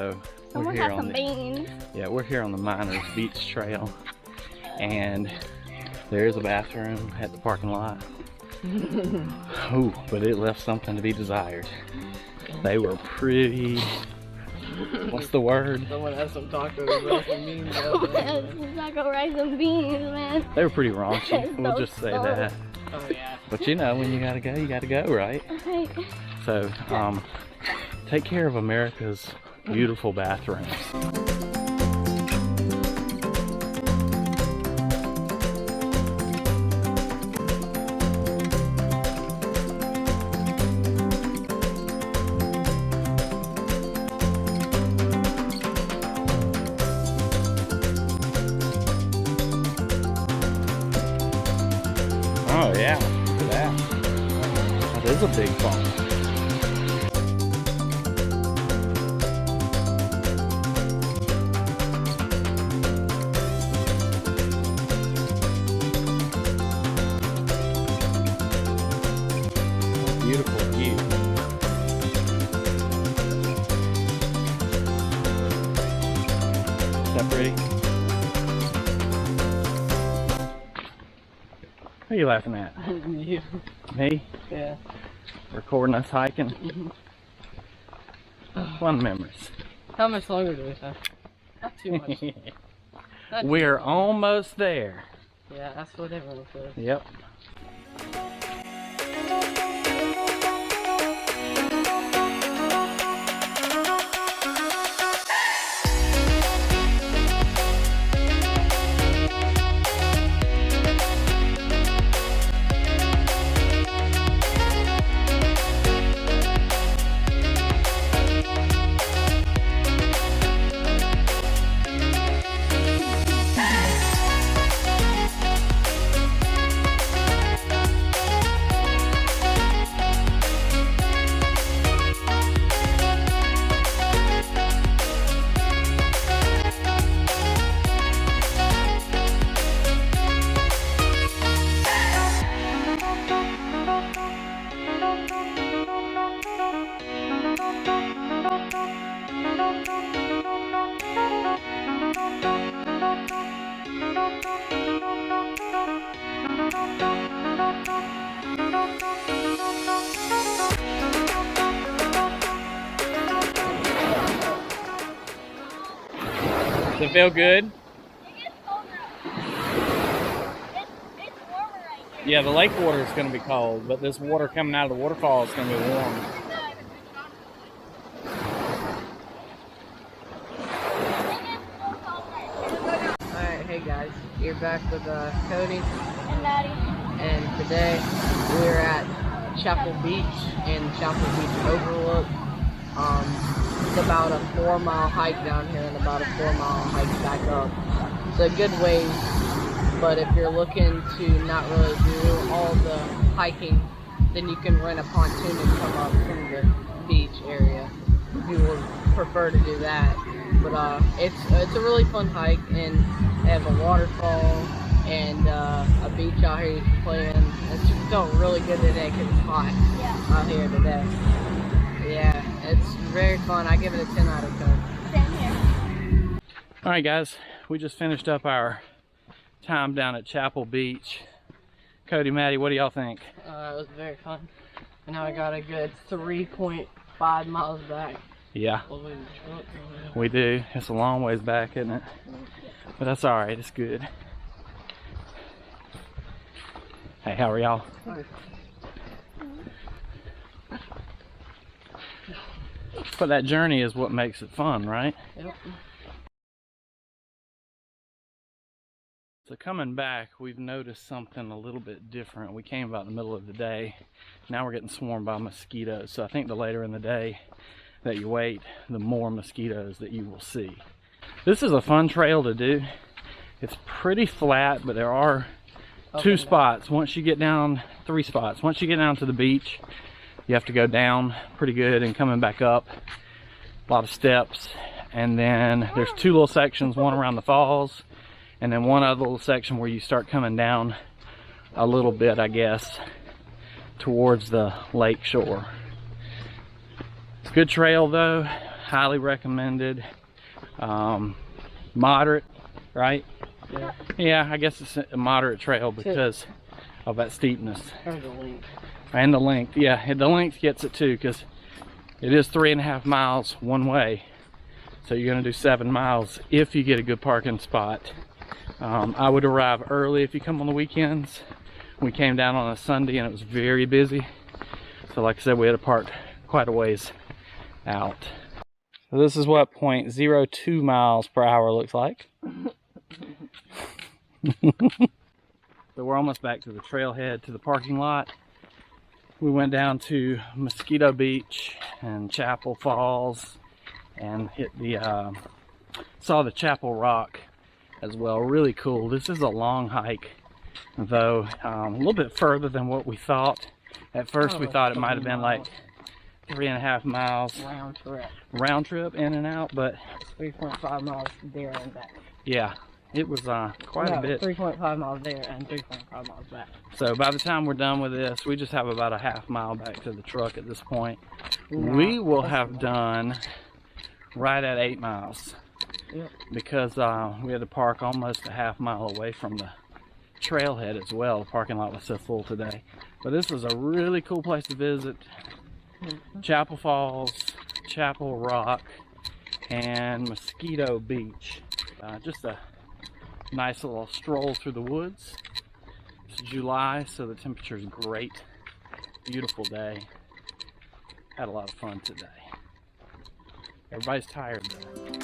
So Someone has some beans. Yeah, we're here on the Miners Beach Trail, and there's a bathroom at the parking lot. Ooh, but it left something to be desired. They were pretty. What's the word? Someone has some taco rice and beans. Taco rice and beans, man. They were pretty raunchy. We'll just say that. Oh yeah. But you know, when you gotta go, right? Right. So, take care of America's beautiful bathrooms. Oh yeah, look at that. That is a big phone. Beautiful view. Is that pretty? What are you laughing at? You. Me? Yeah. Recording us hiking? Fun memories. How much longer do we have? Not too much. Not We're almost there. Yeah, that's what everyone says. Yep. Does it feel good? It gets colder. It's warmer right here. Yeah, the lake water is going to be cold, but this water coming out of the waterfall is going to be warm. Alright, hey guys. You're back with Cody. And Maddie. And today we're at Chapel Beach and Chapel Beach Overlook. It's about a 4-mile hike down here and about a 4-mile hike back up. It's a good ways, but if you're looking to not really do all the hiking, then you can rent a pontoon and come up from the beach area if you would prefer to do that. But it's a really fun hike, and they have a waterfall and a beach out here you can play in. It's felt really good today because it's hot out here today. Yeah, it's very fun. I give it a 10 out of 10. Same here. Alright guys, we just finished up our time down at Chapel Beach. Cody, Maddie, what do y'all think? It was very fun. And now I got a good 3.5 miles back. Yeah, we do. It's a long ways back, isn't it? But that's alright, it's good. Hey, how are y'all? But that journey is what makes it fun, right? Yep. So coming back, we've noticed something a little bit different. We came about in the middle of the day. Now we're getting swarmed by mosquitoes. So I think the later in the day that you wait, the more mosquitoes that you will see. This is a fun trail to do. It's pretty flat, but there are two spots. Once you get down, 3 spots. Once you get down to the beach, you have to go down pretty good and coming back up. A lot of steps. And then there's 2 little sections, one around the falls, and then one other little section where you start coming down a little bit, I guess, towards the Lakeshore. It's a good trail though. highly recommended. Moderate, right? Yeah. Yeah, I guess it's a moderate trail because of that steepness. There's a link. And the length, yeah, the length gets it too, because it is 3.5 miles one way. So you're gonna do 7 miles if you get a good parking spot. I would arrive early if you come on the weekends. We came down on a Sunday and it was very busy. So like I said, we had to park quite a ways out. So this is what 0.02 miles per hour looks like. So we're almost back to the trailhead, to the parking lot. We went down to Mosquito Beach and Chapel Falls and hit the saw the Chapel Rock as well. Really cool. This is a long hike, though, a little bit further than what we thought. At first we thought it might have been like 3.5 miles round trip in and out, but 3.5 miles there and back. yeah, it was quite a bit. 3.5 miles there and 3.5 miles back. So by the time we're done with this, we just have about a half mile back to the truck at this point. We will have done right at 8 miles. Yep. Because we had to park almost a half mile away from the trailhead as well. The parking lot was so full today. But this is a really cool place to visit. Chapel Falls, Chapel Rock, and Mosquito Beach. Just a nice little stroll through the woods. It's July, so the temperature is great. Beautiful day. Had a lot of fun today. Everybody's tired though.